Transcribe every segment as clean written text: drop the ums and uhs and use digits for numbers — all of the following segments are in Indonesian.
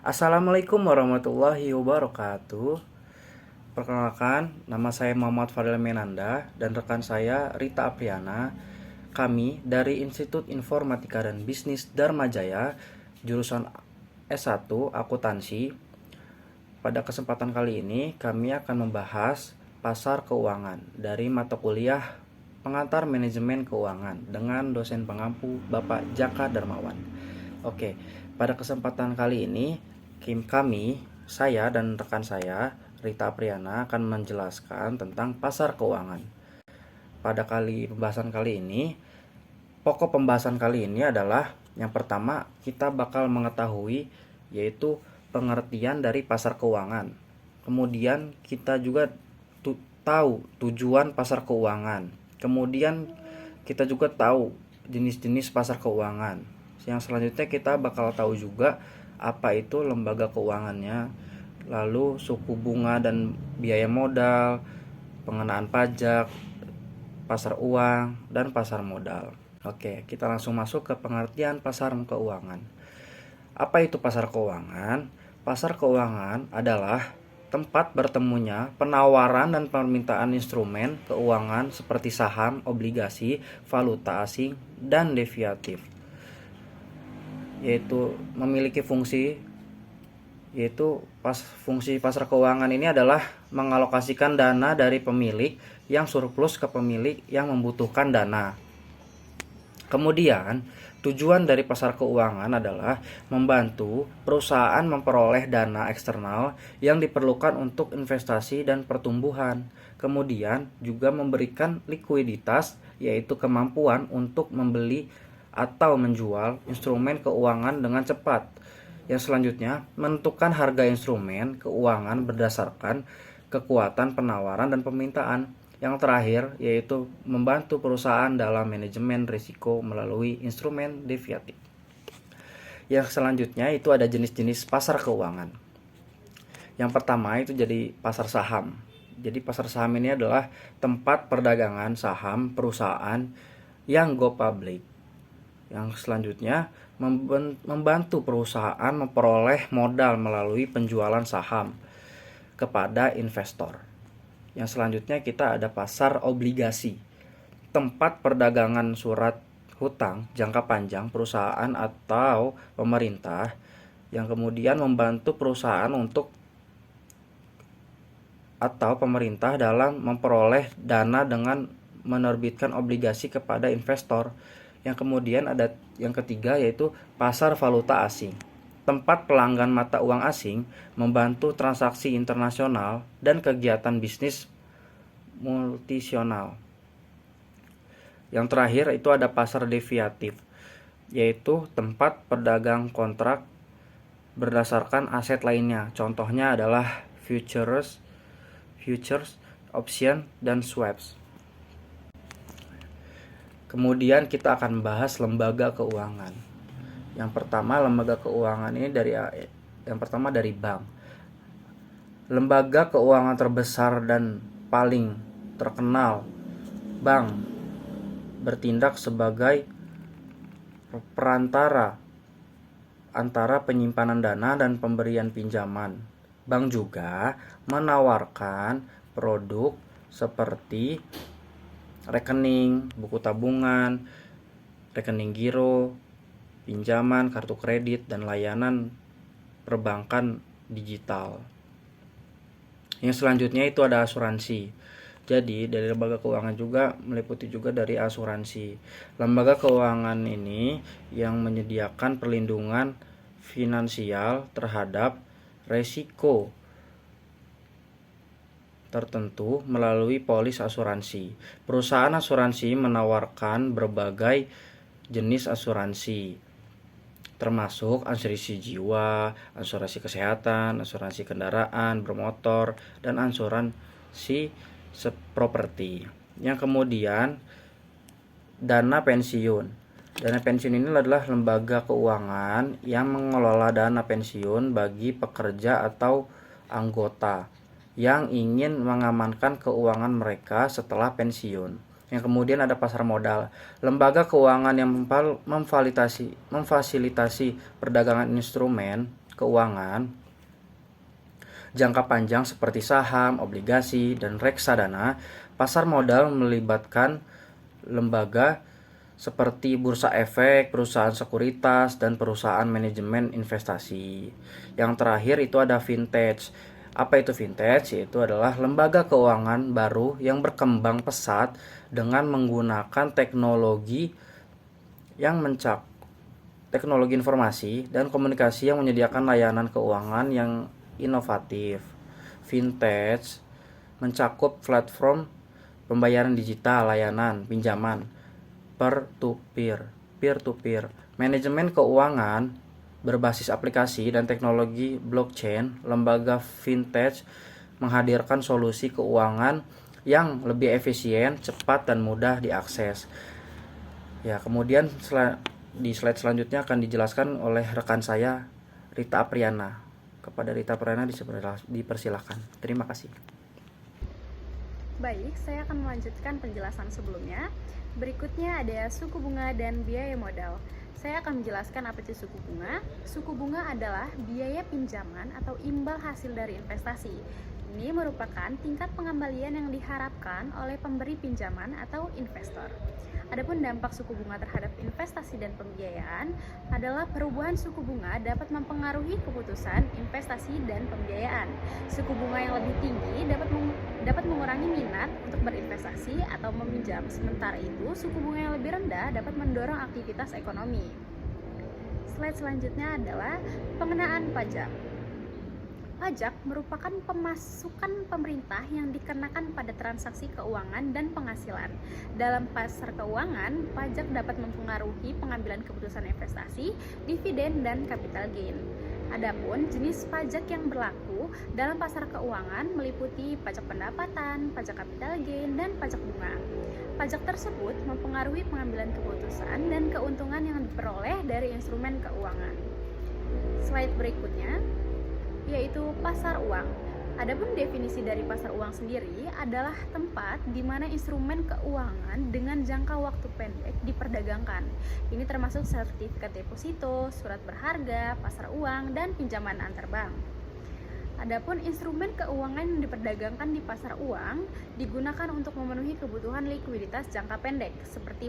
Assalamualaikum warahmatullahi wabarakatuh. Perkenalkan, nama saya Muhammad Fadil Menanda dan rekan saya Rita Apriana. Kami dari Institut Informatika dan Bisnis Dharma Jaya, jurusan S1 Akuntansi. Pada kesempatan kali ini, kami akan membahas pasar keuangan dari mata kuliah Pengantar Manajemen Keuangan dengan dosen pengampu Bapak Jaka Darmawan. Oke, pada kesempatan kali ini saya dan rekan saya Rita Apriana akan menjelaskan tentang pasar keuangan. Pada pembahasan kali ini, pokok pembahasan kali ini adalah yang pertama kita bakal mengetahui yaitu pengertian dari pasar keuangan. Kemudian kita juga tahu tujuan pasar keuangan. Kemudian kita juga tahu jenis-jenis pasar keuangan. Yang selanjutnya kita bakal tahu juga apa itu lembaga keuangannya, lalu suku bunga dan biaya modal, pengenaan pajak, pasar uang, dan pasar modal. Oke, kita langsung masuk ke pengertian pasar keuangan. Apa itu pasar keuangan? Pasar keuangan adalah tempat bertemunya penawaran dan permintaan instrumen keuangan seperti saham, obligasi, valuta asing, dan derivatif, yaitu memiliki fungsi fungsi pasar keuangan ini adalah mengalokasikan dana dari pemilik yang surplus ke pemilik yang membutuhkan dana. Kemudian, tujuan dari pasar keuangan adalah membantu perusahaan memperoleh dana eksternal yang diperlukan untuk investasi dan pertumbuhan. Kemudian juga memberikan likuiditas, yaitu kemampuan untuk membeli atau menjual instrumen keuangan dengan cepat. Yang selanjutnya, menentukan harga instrumen keuangan berdasarkan kekuatan penawaran dan permintaan. Yang terakhir, yaitu membantu perusahaan dalam manajemen risiko melalui instrumen derivatif. Yang selanjutnya itu ada jenis-jenis pasar keuangan. Yang pertama itu jadi pasar saham. Jadi pasar saham ini adalah tempat perdagangan saham perusahaan yang go public. Yang selanjutnya, membantu perusahaan memperoleh modal melalui penjualan saham kepada investor. Yang selanjutnya kita ada pasar obligasi, tempat perdagangan surat hutang jangka panjang perusahaan atau pemerintah yang kemudian membantu perusahaan atau pemerintah dalam memperoleh dana dengan menerbitkan obligasi kepada investor. Yang kemudian ada yang ketiga yaitu pasar valuta asing, tempat pelanggan mata uang asing membantu transaksi internasional dan kegiatan bisnis multinasional. Yang terakhir itu ada pasar derivatif, yaitu tempat pedagang kontrak berdasarkan aset lainnya. Contohnya adalah futures, option, dan swaps. Kemudian kita akan bahas lembaga keuangan. Yang pertama, lembaga keuangan ini dari bank. Lembaga keuangan terbesar dan paling terkenal, bank bertindak sebagai perantara antara penyimpanan dana dan pemberian pinjaman. Bank juga menawarkan produk seperti rekening, buku tabungan, rekening giro, pinjaman, kartu kredit, dan layanan perbankan digital. Yang selanjutnya itu ada asuransi. Jadi dari lembaga keuangan juga meliputi juga dari asuransi. Lembaga keuangan ini yang menyediakan perlindungan finansial terhadap resiko tertentu melalui polis asuransi. Perusahaan asuransi menawarkan berbagai jenis asuransi, termasuk asuransi jiwa, asuransi kesehatan, asuransi kendaraan bermotor, dan asuransi properti. Yang kemudian dana pensiun. Dana pensiun ini adalah lembaga keuangan yang mengelola dana pensiun bagi pekerja atau anggota yang ingin mengamankan keuangan mereka setelah pensiun. Yang kemudian ada pasar modal, lembaga keuangan yang memfasilitasi perdagangan instrumen keuangan jangka panjang seperti saham, obligasi, dan reksadana, pasar modal melibatkan lembaga seperti bursa efek, perusahaan sekuritas, dan perusahaan manajemen investasi. Yang terakhir itu ada vintage. Apa itu vintage? Yaitu adalah lembaga keuangan baru yang berkembang pesat dengan menggunakan teknologi teknologi informasi dan komunikasi yang menyediakan layanan keuangan yang inovatif. Vintage mencakup platform pembayaran digital, layanan pinjaman peer-to-peer, manajemen keuangan berbasis aplikasi dan teknologi blockchain. Lembaga vintage menghadirkan solusi keuangan yang lebih efisien, cepat, dan mudah diakses. Ya, kemudian di slide selanjutnya akan dijelaskan oleh rekan saya, Rita Apriana. Kepada Rita Apriana dipersilakan. Terima kasih. Baik, saya akan melanjutkan penjelasan sebelumnya. Berikutnya ada suku bunga dan biaya modal. Saya akan menjelaskan apa itu suku bunga. Suku bunga adalah biaya pinjaman atau imbal hasil dari investasi. Ini merupakan tingkat pengembalian yang diharapkan oleh pemberi pinjaman atau investor. Adapun dampak suku bunga terhadap investasi dan pembiayaan adalah perubahan suku bunga dapat mempengaruhi keputusan investasi dan pembiayaan. Suku bunga yang lebih tinggi dapat mengurangi minat untuk berinvestasi atau meminjam. Sementara itu, suku bunga yang lebih rendah dapat mendorong aktivitas ekonomi. Slide selanjutnya adalah pengenaan pajak. Pajak merupakan pemasukan pemerintah yang dikenakan pada transaksi keuangan dan penghasilan. Dalam pasar keuangan, pajak dapat mempengaruhi pengambilan keputusan investasi, dividen, dan capital gain. Adapun jenis pajak yang berlaku dalam pasar keuangan meliputi pajak pendapatan, pajak capital gain, dan pajak bunga. Pajak tersebut mempengaruhi pengambilan keputusan dan keuntungan yang diperoleh dari instrumen keuangan. Slide berikutnya yaitu pasar uang. Adapun definisi dari pasar uang sendiri adalah tempat di mana instrumen keuangan dengan jangka waktu pendek diperdagangkan. Ini termasuk sertifikat deposito, surat berharga, pasar uang, dan pinjaman antar bank. Adapun instrumen keuangan yang diperdagangkan di pasar uang digunakan untuk memenuhi kebutuhan likuiditas jangka pendek seperti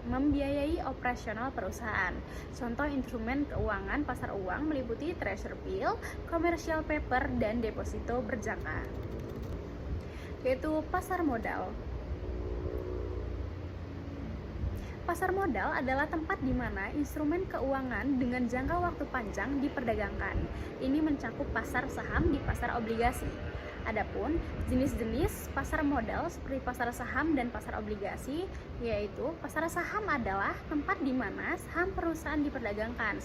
membiayai operasional perusahaan. Contoh instrumen keuangan pasar uang meliputi treasury bill, commercial paper, dan deposito berjangka. Yaitu pasar modal. Pasar modal adalah tempat di mana instrumen keuangan dengan jangka waktu panjang diperdagangkan. Ini mencakup pasar saham di pasar obligasi. Adapun jenis-jenis pasar modal seperti pasar saham dan pasar obligasi, yaitu pasar saham adalah tempat di mana saham perusahaan diperdagangkan,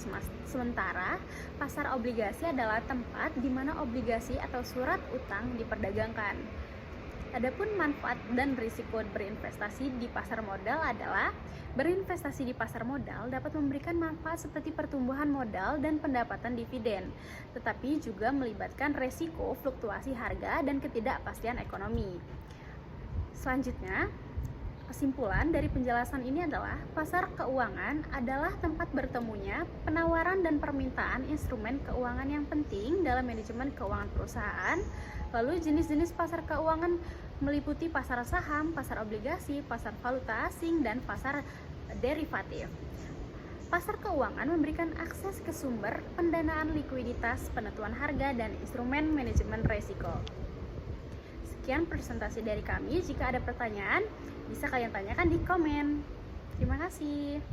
sementara pasar obligasi adalah tempat di mana obligasi atau surat utang diperdagangkan. Adapun manfaat dan risiko berinvestasi di pasar modal adalah berinvestasi di pasar modal dapat memberikan manfaat seperti pertumbuhan modal dan pendapatan dividen, tetapi juga melibatkan resiko fluktuasi harga dan ketidakpastian ekonomi. Selanjutnya, kesimpulan dari penjelasan ini adalah pasar keuangan adalah tempat bertemunya penawaran dan permintaan instrumen keuangan yang penting dalam manajemen keuangan perusahaan. Lalu jenis-jenis pasar keuangan meliputi pasar saham, pasar obligasi, pasar valuta asing, dan pasar derivatif. Pasar keuangan memberikan akses ke sumber pendanaan likuiditas, penentuan harga, dan instrumen manajemen risiko. Sekian presentasi dari kami. Jika ada pertanyaan, bisa kalian tanyakan di komen. Terima kasih.